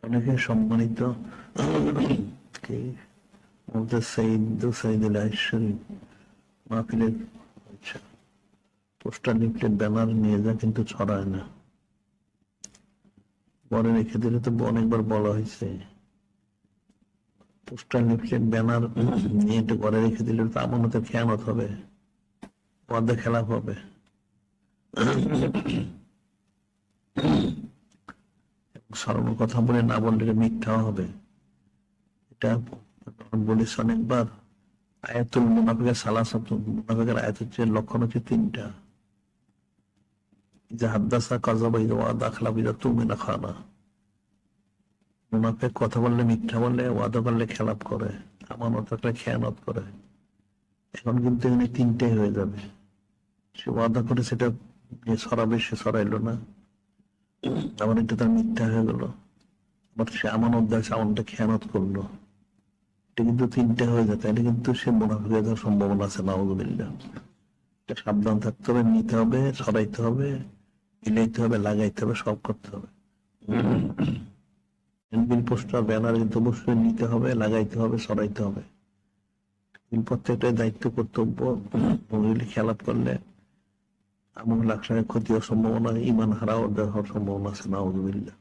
অনেকে সম্মানিত কে বলতে সাইদুল আইশ্বরী মাহফিলের পোস্টার লিফলেট ব্যানার নিয়ে যা, কিন্তু ছড়ায় না। পরে রেখে দিলে তো অনেকবার বলা হয়েছে, পোস্টার লিফলেট ব্যানার নিয়ে একটু ঘরে রেখে দিলে তো আমানতের খেয়ানত হবে, পর্দা খেলাপ হবে। সরল কথা বলে না বললে মিথ্যা হবে। এটা বলিস অনেকবার। আয়াতুল মুনাফিকের মুনাফিকের আয়াত হচ্ছে, লক্ষণ হচ্ছে তিনটা। যে হাদ্দাসা কাযাবা ইযা ওয়াদা আখলাফা ইযা তুমিনা খানা। মুনাফিক কথা বললে মিথ্যা বললে, ওয়াদা করলে খেলাপ করে, আমানত রাখলে খেয়ানত করে। এখন কিন্তু এখানে তিনটাই হয়ে যাবে। সে ওয়াদা করে সেটা সরাবে, সে সরাইলো না, আবার এটা তার মিথ্যা হয়ে গেল। আবার সে আমানত দেয়, আমানতটা খেয়ানত করলো। এটা কিন্তু তিনটা হয়ে যায়, তাইলে কিন্তু সে মুনাফিক হয়ে যাওয়ার সম্ভাবনা আছে। নাউযুবিল্লাহ। এটা সাবধান থাকতে হবে, নিতে হবে, সরাইতে হবে, মিলাইতে হবে, লাগাইতে হবে, সব করতে হবে। বিল পোস্টার ব্যানার কিন্তু অবশ্যই নিতে হবে, লাগাইতে হবে, সরাইতে হবে। প্রত্যেকটাই দায়িত্ব, কর্তব্য। খেলাপ করলে এমন লাখ ক্ষতি হওয়ার সম্ভাবনা, ইমান হারা হওয়ার সম্ভাবনা আছে। নাউযুবিল্লাহ।